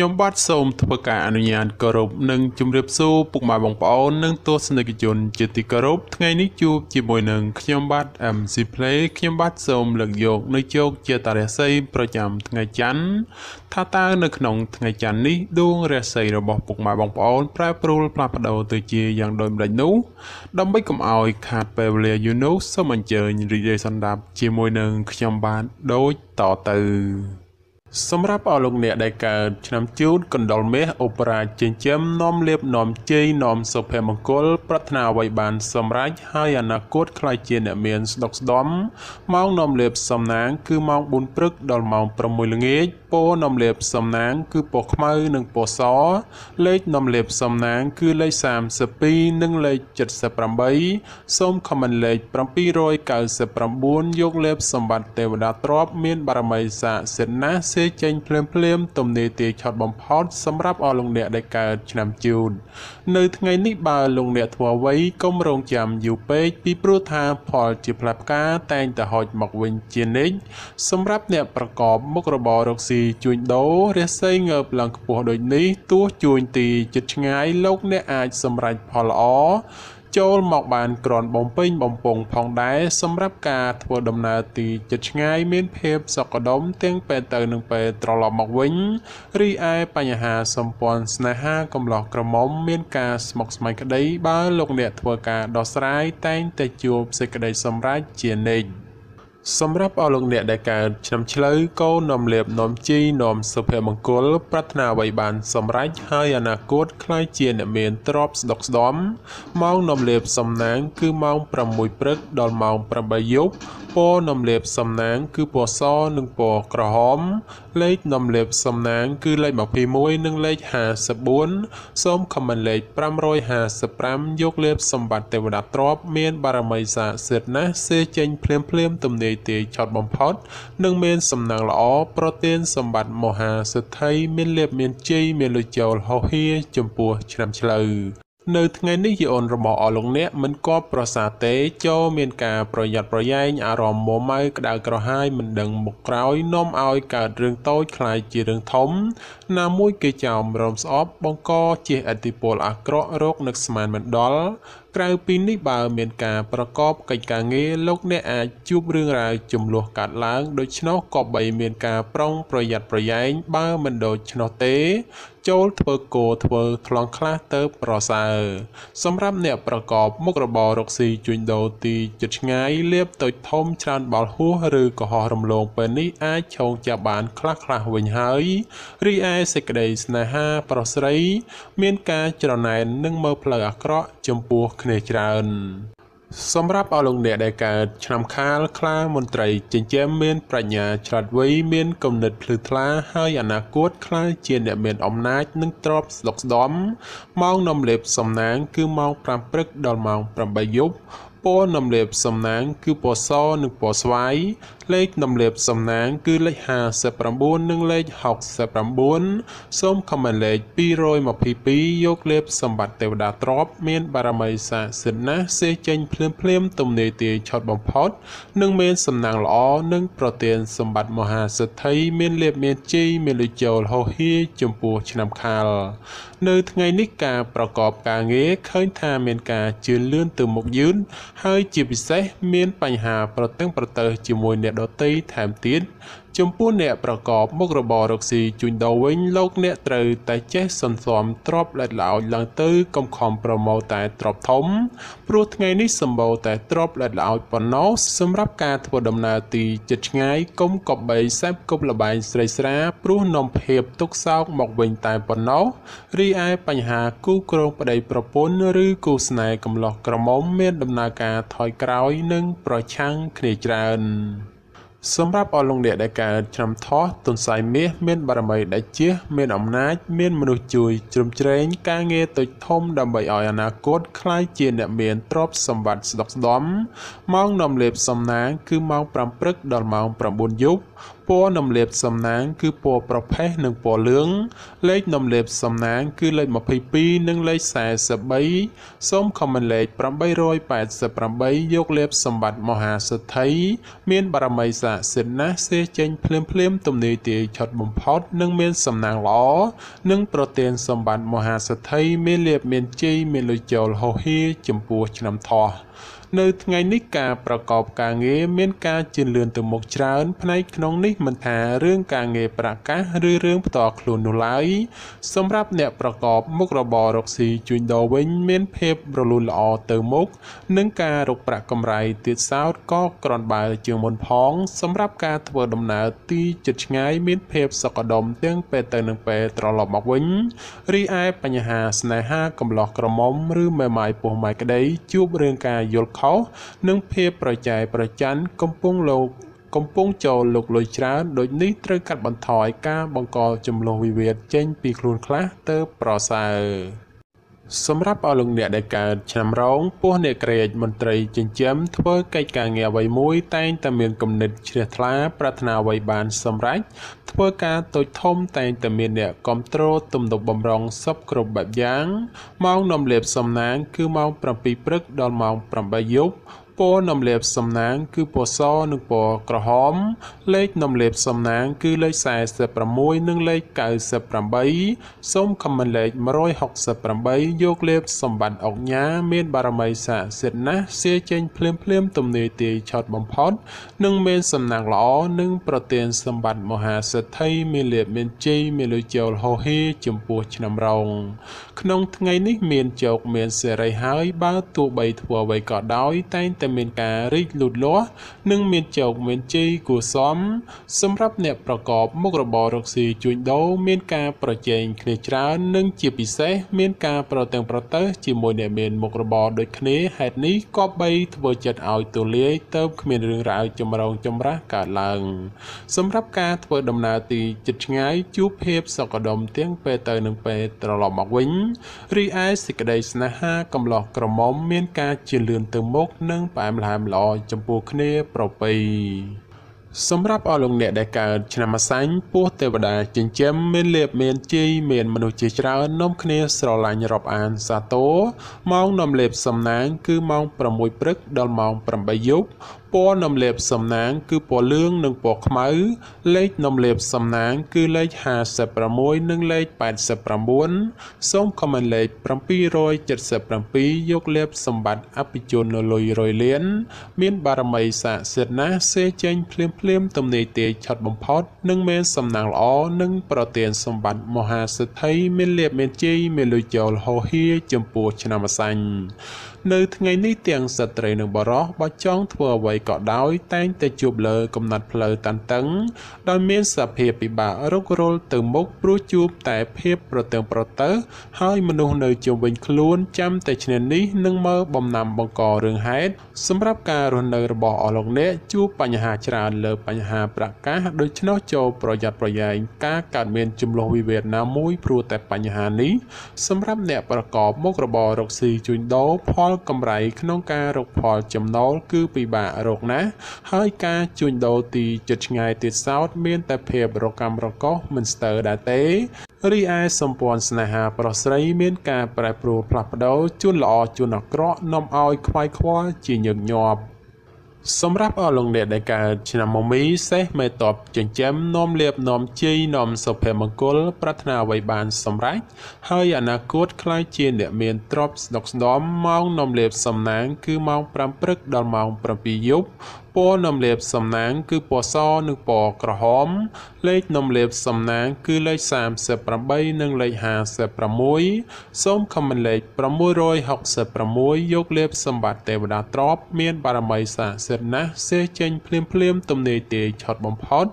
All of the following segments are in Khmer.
ខ្ញុំបាទសូមធ្វើការអនុញ្ញាតគោរពនិងជម្រាបសួរពុកម៉ែបងប្អូននិងទស្សនិកជនជាទីគោរពថ្ងៃនេះជួបជាមួយនឹងខ្ញុំបាទ MC Play ខ្ញុំបាទសូមលើកយកនៅជោគជាតារាសីប្រចាំថ្ងៃច័ន្ទថាតើនៅក្នុងថ្ងៃច័ន្ទនេះដួងរាសីរបស់ពុកម៉ែបងប្អូនប្រែប្រួលផ្លាស់ប្ដូរទៅជាយ៉ាងដូចម្ដេចនោះដើម្បីកុំឲ្យខាតពេលវេលាយូរនោះសូមអញ្ជើញរីករាយសន្តាប់ជាមួយនឹងខ្ញុំបាទដូចតទៅសម្រាប់អស់លោកអ្នកដែលកើតឆ្នាំជូតកណ្ដុរមាសអូបរ៉ាចិញ្ចឹមនាំលៀបនាំជ័យនាំសុភមង្គលប្រាថ្នាអ្វីបានសម្រេចហើយអនាគតខ្លាចជាអ្នកមានស្ដុកស្ដំម៉ោងនាំលៀបសំណាងគឺម៉ោង4ព្រឹកដល់ម៉ោង6ល្ងាចពណ៌នាំលៀបសំណាងគឺពណ៌ខ្មៅនិងពណ៌សលេខនាំលៀបសំណាងគឺលេខ32និងលេខ78សូមខមមិនលេខ799យកលៀបសម្បត្តិទេវតាទ្រព្យមានបារមីស័ក្តិសិទ្ធិណាស់ចេញភ្លាមទំនេរទាយឆត់បំផុតសម្រាប់អស់លោកអ្នកដែលកើតឆ្នាំជូតនៅថ្ងៃនេះបើលោកអ្នកធ្វើអ្វីកុំរងចាំយូរពេកពីព្រោះថាផលជាផ្លែផ្កាតែងតែហុចមកវិញជានិច្ចសម្រាប់អ្នកប្រកបមុខរបររកស៊ីជួញដូររាសីងើបឡើងខ្ពស់ដូចនេះទោះជួញទីជិតឆ្ងាយលោកអ្នកអាចសម្រេចផលល្អចូលមកបានក្រាន់បំពេញបំពង់ផងដែរសម្រាប់ការធ្វើដំណើរទីជិតឆ្ងាយមានភាពសុខដុមទាំងពេលទៅនិងពេលត្រឡប់មកវិញរីឯបញ្ហាសម្ព័ន្ធស្នេហាកំឡោះក្រមុំមានការស្មុគស្មាញក្តីបើលោកអ្នកធ្វើការដោះស្រាយតែងតែជួបសេចក្តីសម្រេចជានិច្ចសម្រាប់អស់លោកអ្នកដែលកើតឆ្នាំឆ្លូវកូននាំលៀបនាំជីនាំសុភមង្គលប្រាថ្នាអ្វីបានសម្រេចហើយអនាគតខ្លាចជាអ្នកមានទ្រព្យស្ដុកស្ដំម៉ោងនាំលៀបសំណាងគឺម៉ោង6ព្រឹកដល់ម៉ោង8យប់ពណ៌នាំលៀបសំណាងគឺពណ៌សនិងពណ៌ក្រហមលេខនាំលៀបសំណាងគឺលេខ21និងលេខ54សូមខមមិនលេខ555យកលៀបសម្បត្តិទេវតាទ្រព្យមានបារមីស័ក្តិសិទ្ធិណាស់ចេញភ្លាមទំនេរទាយឆត់បំផុតនិងមានសំណាងល្អប្រទានសម្បត្តិមហាសិទ្ធិមានលៀបមានជ័យមានលុយចូលហោហៀចំពោះឆ្នាំឆ្លូវនៅថ្ងៃនេះយីអូនរបស់អស់លោកអ្នកមិនគប់ប្រសាទេចូលមានការប្រយ័ត្នប្រយែងអារម្មណ៍មួម៉ៅក្តៅក្រហាយមិនដឹងមុខក្រោយនាំឲ្យកើតរឿងតូចคล้ายជារឿងធំណាមួយគេចោមរំស្អប់បង្កជាឥទ្ធិពលអាក្រក់រោគនឹកស្មានមិនដល់ក្រៅពីនេះបើមានការប្រកបកិច្ចការងារលោកអ្នកអាចជួបរឿងរ៉ាវចំនួនកាត់ឡើងដូច្នោះក៏បីមានការប្រុងប្រយ័ត្នប្រយែងបើមិនដូច្នោះទេចូលធ្វើគោធ្វើថ្លង់ខ្លះទៅប្រសើរសម្រាប់អ្នកប្រកបមុខរបររកស៊ីជួញដូរទីជិតឆ្ងាយលៀបតូចធំច្រើនបាល់ហួសឬកុហករំលងពេលនេះអាចឆោងចាប់បានខ្លះវិញហើយរីឯសេចក្តីស្នេហាប្រុសស្រីមានការច្រណែននិងមើលផ្លូវអាក្រក់ចំពោះគ្នាច្រើនសម្រាប់អស់លោកអ្នកដែលកើតឆ្នាំខាលខ្លាមន្ត្រីចិញ្ចឹមមានប្រាជ្ញាឆ្លាតវៃមានគំនិតភ្លឺថ្លាហើយអនាគតខ្លាចជាអ្នកមានអំណាចនិងទ្រព្យស្ដុកស្ដំម៉ោងនាំលេបសំណាងគឺម៉ោង5ព្រឹកដល់ម៉ោង8យប់ពណ៌នាំលៀបសំណាងគឺពណ៌សនិងពណ៌ស្វាយលេខនាំលៀបសំណាងគឺលេខ59និងលេខ69សូមខមមិនលេខ222យកលៀបសម្បត្តិទេវតាទ្រព្យមានបារមីស័ក្តិសិទ្ធិណាស់ចេញភ្លាមទំនេរទាយឆត់បំផុតនិងមានសំណាងល្អនិងប្រទានសម្បត្តិមហាសិទ្ធិមានលៀបមានជ័យមានលុយចូលហោហៀចំពោះឆ្នាំខាលនៅថ្ងៃនេះការប្រកបការងារឃើញថាមានការជឿនលឿនទៅមុខយឺនហើយជាពិសេសមានបញ្ហាប្រតឹងប្រទើសជាមួយអ្នកដទៃថែមទៀតចំពោះអ្នកប្រកបមុខរបររកស៊ីជួញដូរវិញលោកអ្នកត្រូវតែចេះសន្សំទ្រព្យល្អិតល្អោចឡើងទៅកុំខំប្រមូលតែទ្រព្យធំព្រោះថ្ងៃនេះសម្បូរតែទ្រព្យល្អិតល្អោចប៉ុណ្ណោះសម្រាប់ការធ្វើដំណើរទីជិតឆ្ងាយកុំកបីសេពគប់លបែងស្រីស្រាព្រោះនាំភាពទុក្ខសោកមកវិញតែប៉ុណ្ណោះរីឯបញ្ហាគូគ្រងប្តីប្រពន្ធឬគូស្នេហ៍កំឡោះក្រមុំមានដំណើរការថយក្រោយនិងប្រឆាំងគ្នាច្រើនសម្រាប់អស់លោកអ្នកដែលកើតឆ្នាំថោះទុនសាយមាសមានបារមីដែលជះមានអំណាចមានមនុស្សជួយជ្រោមជ្រែងការងារតូចធំដើម្បីឲ្យអនាគតខ្លាយជាអ្នកមានទ្រព្យសម្បត្តិស្ដុកស្ដំម៉ោងនាំលេបសំណាងគឺម៉ោង5ព្រឹកដល់ម៉ោង9យប់ព ពណ៌នំលាបសំណាងគឺពណ៌ប្រផេះនិងពណ៌លឿងលេខនំលាបសំណាងគឺលេខ22និងលេខ43សូមខមមិនលេខ888យកលាបសម្បត្តិមហាសិទ្ធិមានបារមីស័ក្តិសិទ្ធិណាស់សេចេញភ្លាមទំនាយទាយឆុតបំផុតនិងមានសំណាងល្អនិងប្រទានសម្បត្តិមហាសិទ្ធិមានលាភមានជ័យមានលុយចូលហោហៀចំពោះឆ្នាំថោះនៅថ្ងៃនេះការប្រកបការងារមានការជឿនលឿនទៅមុខច្រើនផ្នែកក្នុងនេះមិនថារឿងការងារប្រកាសឬរឿងផ្ទាល់ខ្លួននោះឡើយសម្រាប់អ្នកប្រកបមុខរបររកស៊ីជួញដូរវិញមានភាពរលូនល្អទៅមុខនិងការរកប្រាក់កម្រៃទៀតសោតក៏ក្រាន់បើជាងមុនផងសម្រាប់ការធ្វើដំណើរទីជិតឆ្ងាយមានភាពសុខដុមទាំងពេលទៅនិងពេលត្រឡប់មកវិញរីឯបញ្ហាស្នេហាកំឡោះក្រមុំឬមេម៉ាយពោះម៉ាយក្តីជួបរឿងការយល់ខុសនិងភាពប្រចែប្រច័ណ្ឌកំពុងចូលលោកលុយច្រើនដូចនេះត្រូវកាត់បន្ថយការបង្កចំនួនវិវាទចេញពីខ្លួនខ្លះទៅប្រសើរសម្រាប់អស់លោកអ្នកដែលកើតឆ្នាំរោងពោះអ្នកក្រេតមន្ត្រីចិញ្ចឹមធ្វើកិច្ចការងារអ្វីមួយតែងតែមានគំនិតជ្រះថ្លាប្រាថ្នាអ្វីបានសម្រេចធ្វើការតូចធំតែងតែមានអ្នកគ្រប់គ្រងទំនុកបំរុងសពគ្រប់បែបយ៉ាងម៉ោងនំលាបសំណាងគឺម៉ោង7ព្រឹកដល់ម៉ោង8យប់ពណ៌នំលាបសំណាងគឺពណ៌សនិងពណ៌ក្រហមលេខនំលាបសំណាងគឺលេខ46និងលេខ98សូមខមមិនលេខ168យកលេបសម្បត្តិអុកញ៉ាមានបារមីស័ក្តិសិទ្ធិណាស់សេចេញភ្លាមទំនាយទាយឆុតបំផុតនិងមានសំណាងល្អនិងប្រទានសម្បត្តិមហាសិទ្ធិមានលាភមានជ័យមានលុយចូលហោហៀចំពោះឆ្នាំរោងក្នុងថ្ងៃនេះមានជោគមានសេរីហើយបើទោះបីធ្វើអ្វីក៏ដោយតែងតែមានការរីកលូតលាស់និងមានជោគមានជ័យគួរសមសម្រាប់អ្នកប្រកបមុខរបររកស៊ីជួញដូរមានការប្រជែងគ្នាច្រើននិងជាពិសេសមានការប្រទាំងប្រទើសជាមួយអ្នកមានមុខរបរដូចគ្នាហេតុនេះក៏បីធ្វើចិត្តឲ្យទូលាយទៅគ្មានរឿងរ៉ាវចម្រូងចម្រាសកើតឡើងសម្រាប់ការធ្វើដំណើរទីជិតឆ្ងាយជួបភាពសុខដុមទាំងពេលទៅនិងពេលត្រឡប់មកវិញរីឯសេចក្តីស្នេហាកំឡោះក្រមុំមានការជឿនលឿនទៅមុខនិងផ្អែមល្ហែមល្អចំពោះគ្នាប្រពៃសម្រាប់អស់លោកអ្នកដែលកើតឆ្នាំអាសាញ់ពោះទេវតាចិញ្ចឹមមានលាភមានជ័យមានមនុស្សជាច្រើននាំគ្នាស្រឡាញ់រាប់អានសាទរម៉ោងនាំលេបសំណាងគឺម៉ោង6ព្រឹកដល់ម៉ោង8យប់ពណ៌នំលាបសំណាងគឺពណ៌លឿងនិងពណ៌ខ្មៅលេខនំលាបសំណាងគឺលេខ56និងលេខ89សូមខមមិនលេខ777យកលាបសម្បត្តិអភិជននៅលុយរយលានមានបារមីស័ក្តិសិទ្ធិណាស់សេចេញភ្លាមទំនាយទាយឆុតបំផុតនិងមានសំណាងល្អនិងប្រទានសម្បត្តិមហាសិទ្ធិមានលាភមានជ័យមានលុយចូលហោហៀចំពោះឆ្នាំអាសាញ់នៅថ្ងៃនេះទាំងស្ត្រីនិងបុរសបើចង់ធ្វើអ្វីក៏ដោយតែងតែជួបលើកំណត់ផ្លូវតានតឹងដោយមានសភាពពិបាករុករលទៅមុខព្រោះជួបតែភាពប្រទាំងប្រទើសហើយមនុស្សនៅជុំវិញខ្លួនចាំតែឈ្នានេះនឹងមើលបំណាំបង្ករឿងហេតុសម្រាប់ការរស់នៅរបស់អស់លោកអ្នកជួបបញ្ហាច្រើនលើបញ្ហាប្រកាសដូច្នោះចូលប្រយ័ត្នប្រយែងការកើតមានចំនួនវិវាទណាមួយព្រោះតែបញ្ហានេះសម្រាប់អ្នកប្រកបមុខរបររកស៊ីជួញដូរផលកម្រៃក្នុងការរកផលចំណូលគឺពិបាករកណាស់ហើយការជួញដូរទីជិតឆ្ងាយទៀតសោតមានតែភាពរកម្មរកុសមិនស្ទើរដែរទេរីឯសម្ព័ន្ធស្នេហាប្រុសស្រីមានការប្រែប្រួលផ្លាស់ប្ដូរជួនល្អជួនអាក្រក់នាំឲ្យខ្វាយខ្វល់ជាញឹកញាប់សម្រាប់អស់លោកអ្នកដែលកើតឆ្នាំមមីសេះមេតបចិញ្ចឹមនាំលាភនាំជ័យនាំសុភមង្គលប្រាថ្នាអ្វីបានសម្រេចហើយអនាគតខ្លាយជាអ្នកមានទ្រព្យស្ដុកស្ដំម៉ោងនាំលាភសំណាងគឺម៉ោង5ព្រឹកដល់ម៉ោង7យប់ពណ៌នំលាបសំណាងគឺពណ៌សនិងពណ៌ក្រហមលេខនំលាបសំណាងគឺលេខ38និងលេខ56សូមខមមិនលេខ666យកលាបសម្បត្តិទេវតាទ្រព្យមានបារមីស័ក្តិសិទ្ធិណាស់សេចេញភ្លាមទំនាយទាយឆុតបំផុត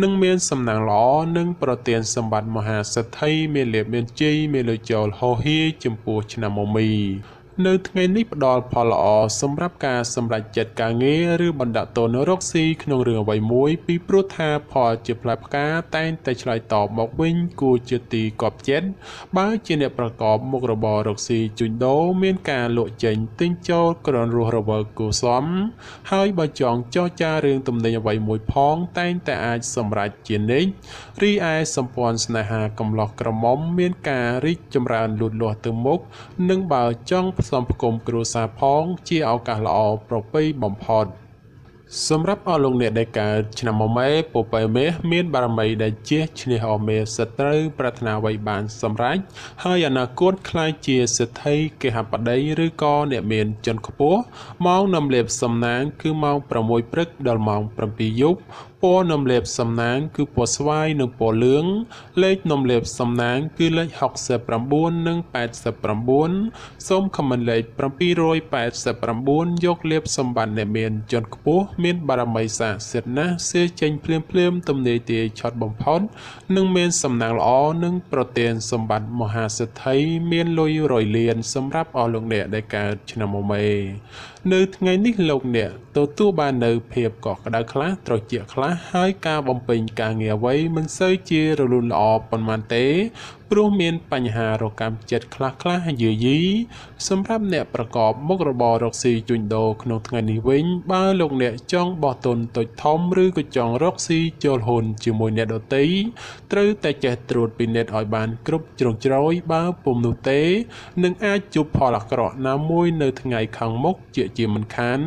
និងមានសំណាងល្អនិងប្រទានសម្បត្តិមហាសិទ្ធិមានលាភមានជ័យមានលុយចូលហោហៀចំពោះឆ្នាំមមី នៅថ្ងៃនេះផ្ដល់ផលល្អសម្រាប់ការសម្រេចចិត្តការងារឬបណ្ដាក់តនរកស៊ីក្នុងរឿងអ្វីមួយពីព្រោះថាផលជាផ្លែផ្កាតែងតែឆ្លើយតបមកវិញគួរជាទីគាប់ចិត្តបើជាអ្នកប្រកបមុខរបររកស៊ីជួញដូរមានការលក់ចេញទិញចូលក្រនរស់រវើកគួសមហើយបើចង់ចរចារឿងទំនិញអ្វីមួយផងតែងតែអាចសម្រេចជានិច្ចរីឯសម្ព័ន្ធស្នេហាកំឡោះក្រមុំមានការរីកចម្រើនលូតលាស់ទៅមុខនិងបើចង់ផ្សំផ្គុំគ្រួសារផងជាឱកាសល្អប្រពៃបំផុតសម្រាប់អស់លោកអ្នកដែលកើតឆ្នាំមមែពពែមេមានបារមីដែលជាឈ្នះអមេសត្រូវប្រាថ្នាអ្វីបានសម្រេចហើយអនាគតខ្លាយជាសេដ្ឋីគេហបតីឬក៏អ្នកមានជនខ្ពស់ម៉ោងនាំលេបសំណាងគឺម៉ោង6ព្រឹកដល់ម៉ោង7យប់ពណ៌នំលេបសំណាងគឺពណ៌ស្វាយនិងពណ៌លឿងលេខនំលេបសំណាងគឺលេខ69និង89សូមខមមិនលេខ789យកលេបសម្បត្តិអ្នកមានជនខ្ពស់មានបារមីស័ក្តិសិទ្ធិណាស់សេចេញភ្លាមទំនេរទាយឆត់បំផុតនិងមានសំណាងល្អនិងប្រទានសម្បត្តិមហាសេដ្ឋីមានលុយរយលានសម្រាប់អស់លោកអ្នកដែលកើតឆ្នាំមមែនៅថ្ងៃនេះលោកអ្នកទទួលបាននៅភាពកក់ក្ដៅខ្លះត្រជាក់ខ្លះហើយការបំពេញការងារអ្វីមិនសូវជារលូនល្អប៉ុន្មានទេព្រោះមានបញ្ហារកម្មចិត្តខ្លះយាយីសម្រាប់អ្នកប្រកបមុខរបររកស៊ីជួញដូរក្នុងថ្ងៃនេះវិញបើលោកអ្នកចង់បោះទុនតូចធំឬក៏ចង់រកស៊ីចូលហ៊ុនជាមួយអ្នកដទៃត្រូវតែចេះត្រួតពិនិត្យឲ្យបានគ្រប់ជ្រុងជ្រោយបើពុំនោះទេនឹងអាចជួបផលអាក្រក់ណាមួយនៅថ្ងៃខាងមុខជាមិនខាន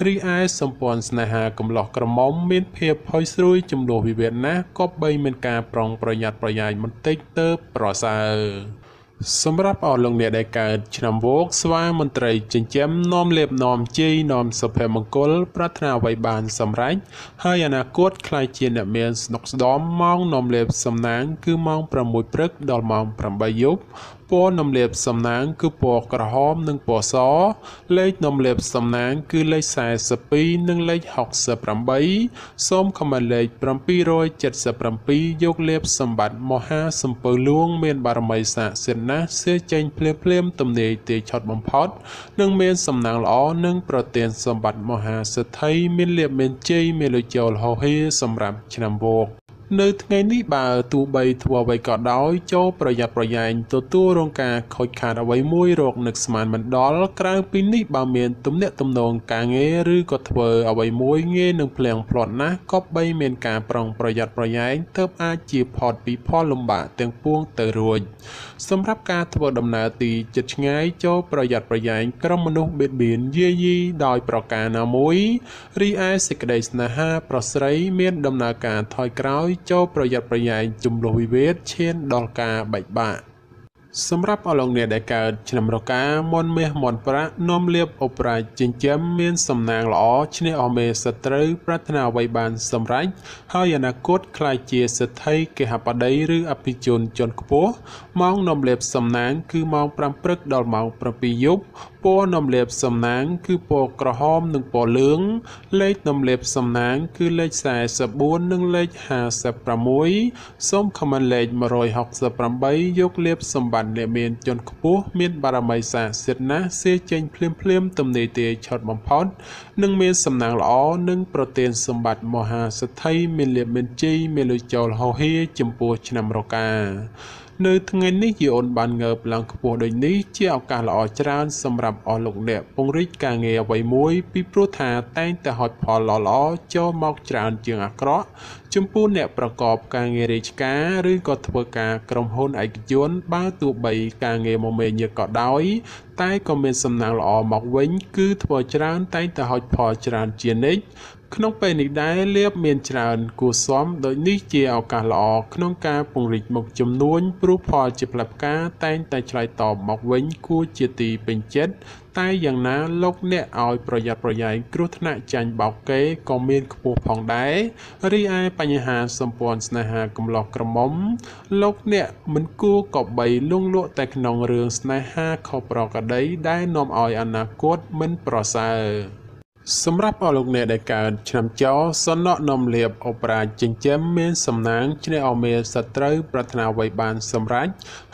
រីឯសម្ព័ន្ធស្នេហាកំឡោះក្រមុំមានភាពផុយស្រួយចំនួនវិវាទណាស់ក៏បីមានការប្រុងប្រយ័ត្នប្រយែងបន្តិចទៅប្រសើរសម្រាប់អស់លោកអ្នកដែលកើតឆ្នាំវោកស្វាមន្ត្រីចិញ្ចឹមនាំលេបនាំជ័យនាំសុភមង្គលប្រាថ្នាអ្វីបានសម្រេចហើយអនាគតខ្លាយជាអ្នកមានស្នុកស្ដំម៉ោងនាំលេបសំណាងគឺម៉ោង6ព្រឹកដល់ម៉ោង8យប់ពណ៌នំលេបសំណាងគឺពណ៌ក្រហមនិងពណ៌សលេខនំលេបសំណាងគឺលេខ42និងលេខ68សូមខមមិនលេខ777យកលេបសម្បត្តិមហាសំពៅលួងមានបារមីស័ក្តិសិទ្ធិណាស់សេចេញភ្លាមទំនេរទាយឆត់បំផុតនិងមានសំណាងល្អនិងប្រទានសម្បត្តិមហាសេដ្ឋីមានលៀបមានជ័យមានលុយចូលហោហៀសម្រាប់ឆ្នាំវោកនៅថ្ងៃនេះបើទោះបីធ្វើអ្វីក៏ដោយចូលប្រយ័ត្នប្រយែងទទួលរងការខូចខាតអ្វីមួយរកនឹកស្មានមិនដល់ក្រៅពីនេះបើមានទំនាក់ទំនងការងារឬក៏ធ្វើអ្វីមួយងាយនឹងភ្លៀងផ្្លាត់ណាស់ក៏បីមានការប្រុងប្រយ័ត្នប្រយែងទើបអាចជាផុតពីផលលំបាកទាំងពួងទៅរួចសម្រាប់ការធ្វើដំណើរទីជិតឆ្ងាយចូលប្រយ័ត្នប្រយែងក្រុមមនុស្សបៀតបៀនយាយីដោយប្រការណាមួយរីឯសេចក្តីស្នេហាប្រុសស្រីមានដំណើរការថយក្រោយចូលប្រយ័ត្នប្រយែងជំលោះវិវាទឈានដល់ការបែកបាក់សម្រាប់អស់លោកអ្នកដែលកើតឆ្នាំរកាមន់មាសមន់ប្រាក់នាំលៀបអបរាជចិញ្ចឹមមានសំណាងល្អឈ្នះអមេសត្រូវប្រាថ្នាអ្វីបានសម្រេចហើយអនាគតខ្លាយជាសេដ្ឋីគេហបតីឬអភិជនជាន់ខ្ពស់ម៉ោងនាំលៀបសំណាងគឺម៉ោង5ព្រឹកដល់ម៉ោង7យប់ពណ៌នាំលេបសំណាងគឺពណ៌ក្រហមនិងពណ៌លឿងលេខនាំលេបសំណាងគឺលេខ44និងលេខ56សូមខមមិនលេខ168យកលេបសម្បត្តិអ្នកមានជាន់ខ្ពស់មានបារមីស័ក្តិសិទ្ធិណាស់សេចេញភ្លាមទំនេរទាយឆត់បំផុតនិងមានសំណាងល្អនិងប្រទានសម្បត្តិមហាសេដ្ឋីមានលៀបមានជ័យមានលុយចូលហោហៀចំពោះឆ្នាំរកានៅថ្ងៃនេះយអូនបានងើបឡើងខ្ពស់ដូចនេះជាឱកាសល្អច្រើនសម្រាប់អស់លោកអ្នកពង្រីកការងារអ្វីមួយពីព្រោះថាតែងតែហុចផលល្អចូលមកច្រើនជាងអាក្រក់ចំពោះអ្នកប្រកបការងាររាជការឬក៏ធ្វើការក្រុមហ៊ុនឯកជនបើទោះបីការងារមមាញឹកក៏ដោយតែក៏មានសំណាងល្អមកវិញគឺធ្វើច្រើនតែងតែហុចផលច្រើនជានិច្ចក្នុងពេលនេះដែរលៀបមានច្រើនគួរសមដូចនេះជាឱកាសល្អក្នុងការពង្រីកមុខចំនួនព្រោះផលជាផ្លែផ្កាតែងតែឆ្លើយតបមកវិញគួរជាទីពេញចិត្តតែយ៉ាងណាលោកអ្នកឲ្យប្រយ័ត្នប្រយែងគ្រោះថ្នាក់ចាញ់បោកគេក៏មានខ្ពស់ផងដែររីឯបញ្ហាសម្ព័ន្ធស្នេហាកំឡោះក្រមុំលោកអ្នកមិនគួរក៏បីលង់លក់តែក្នុងរឿងស្នេហាខុសប្រក្រតីដែលនាំឲ្យអនាគតមិនប្រសើរ សម្រាប់អស់លោកអ្នកដែលកើតឆ្នាំចោសនៈនាំលៀបអូប្រាចិញ្ចឹមមានសំណាងឆ្នេះអមេសត្រូវប្រាថ្នាអ្វីបានសម្រេច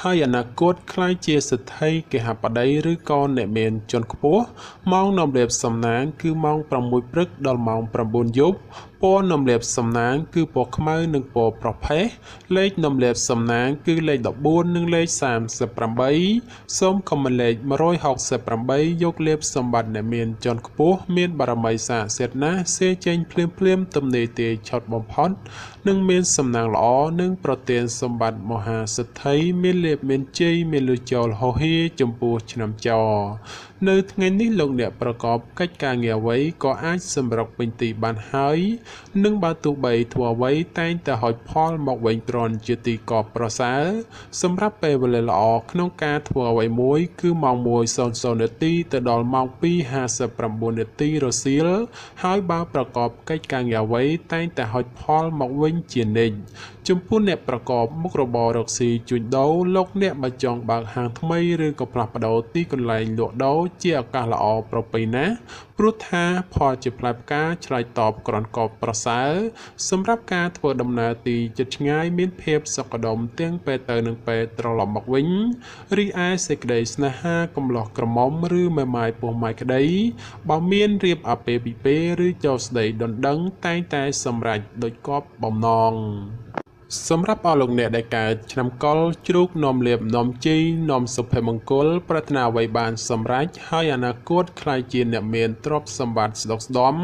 ហើយអនាគតខ្លាយជាសិទ្ធិគេហបតីឬក៏អ្នកមានជាន់ខ្ពស់ម៉ោងនាំលៀបសំណាងគឺម៉ោង6ព្រឹកដល់ម៉ោង9យប់ពណ៌នាំលៀបសំណាងគឺពណ៌ខ្មៅនិងពណ៌ប្រផេះលេខនាំលៀបសំណាងគឺលេខ14និងលេខ38សូមខមមិនលេខ168យកលៀបសម្បត្តិអ្នកមានជាន់ខ្ពស់មានបារមីស័ក្តិសិទ្ធិណាស់សេចេញភ្លាមទំនេរទាយឆុតបំផុតនិងមានសំណាងល្អនិងប្រទានសម្បត្តិមហាសិទ្ធិមានលៀបមានជ័យមានលុចូលហោហៀចំពោះឆ្នាំចោនៅថ្ងៃនេះលោកអ្នកប្រកបកិច្ចការងារអ្វីក៏អាចសម្រុកពេញទីបានហើយនិងបើទោះបីធ្វើអ្វីតែងតែហុចផលមកវិញទ្រាំជាទីកប់ប្រសើរសម្រាប់ពេលវេលាល្អក្នុងការធ្វើអ្វីមួយគឺម៉ោង1:00នាទីទៅដល់ម៉ោង2:59នាទីរសៀលហើយបើប្រកបកិច្ចការងារអ្វីតែងតែហុចផលមកវិញជានិច្ចចំពោះអ្នកប្រកបមុខរបររកស៊ីជួញដូរលោកអ្នកបើចង់បើកហាងថ្មីឬក៏ផ្លាស់ប្ដូរទីកន្លែងលក់ដូរជាឱកាសល្អប្រពៃណាព្រោះថាផលជាផ្លែផ្កាឆ្លើយតបក្រាន់កបប្រសើរសម្រាប់ការធ្វើដំណើរទីជិតឆ្ងាយមានភាពសុខដុមទាំងពេលទៅនិងពេលត្រឡប់មកវិញរីឯសេចក្តីស្នេហាកំឡោះក្រមុំឬមេម៉ាយពោះម៉ាយក្តីបើមានរៀបអាពាហ៍ពិពាហ៍ឬចូលស្តីដណ្ដឹងតែងតែសម្រេចដូចគប់បំណងសម្រាប់អស់លោកអ្នកដែលកើតឆ្នាំកុរជ្រូកនាំលៀបនាំជ័យនាំសុភមង្គលប្រាថ្នាអ្វីបានសម្រេចហើយអនាគតខ្លាយជាអ្នកមានទ្រព្យសម្បត្តិស្ដុកស្ដំ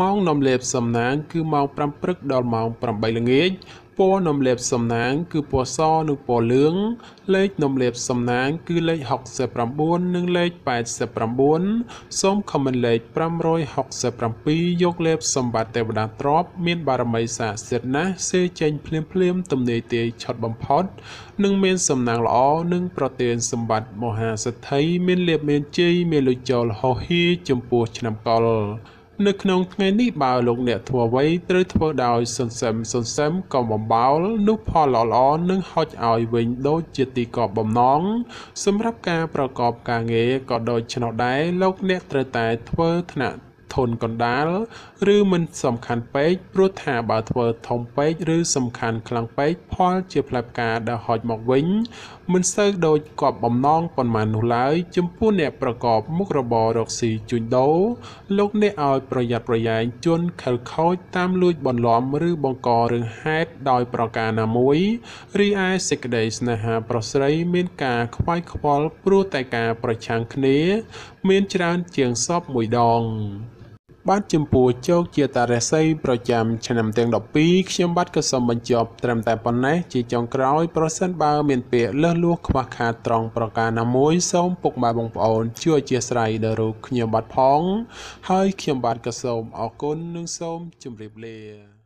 ម៉ោងនាំលៀបសំណាងគឺម៉ោង5ព្រឹកដល់ម៉ោង8ល្ងាចពណ៌នាំលៀបសំណាងគឺពណ៌សនិងពណ៌លឿងលេខនាំលៀបសំណាងគឺលេខ69និងលេខ89សូមខមមិនលេខ567យកលេបសម្បត្តិទេវតាទ្រព្យមានបារមីស័ក្តិសិទ្ធិណាស់សេចេញភ្លាមទំនេរទាយឆុតបំផុតនិងមានសំណាងល្អនិងប្រទានសម្បត្តិមហាសិទ្ធិមានលៀបមានជ័យមានលុចូលហោហៀចំពោះឆ្នាំកុរនៅក្នុងថ្ងៃនេះបើលោកអ្នកធ្វើអ្វីត្រូវធ្វើដោយសន្សឹមកុំបំបោលនោះផលល្អនឹងហុចឲ្យវិញដូចជាទីកប់បំណងសម្រាប់ការប្រកបការងារក៏ដូចឆ្នោះដែរលោកអ្នកត្រូវតែធ្វើថ្នាក់ធនកណ្ដាលឬមិនសំខាន់ពេកព្រោះថាបើធ្វើធំពេកឬសំខាន់ខ្លាំងពេកផលជាផ្លែផ្កាដែលហុចមកវិញមិនសូវដូចគប់បំណងប៉ុន្មាននោះឡើយចំពោះអ្នកប្រកបមុខរបររកស៊ីជួញដូរលោកអ្នកឲ្យប្រយ័ត្នប្រយែងជន់ខិលខូចតាមលួចបន្លំឬបង្ករឿងហេតុដោយប្រការណាមួយរីឯសេចក្តីស្នេហាប្រុសស្រីមានការខ្វាយខ្វល់ព្រោះតែការប្រឆាំងគ្នាមានច្រើនជាងសពមួយដងបាទចំពោះជោគជាតារាសីប្រចាំឆ្នាំទាំង12ខ្ញុំបាទក៏សូមបញ្ចប់ត្រឹមតែប៉ុណ្ណេះជាចុងក្រោយប្រសិនបើមានពាក្យលើសលួសខ្វះខាតត្រង់ប្រការណាមួយសូមពុកម៉ែបងប្អូនជួយអធិស្ឋានដល់រូបខ្ញុំបាទផងហើយខ្ញុំបាទក៏សូមអរគុណនិងសូមជម្រាបលា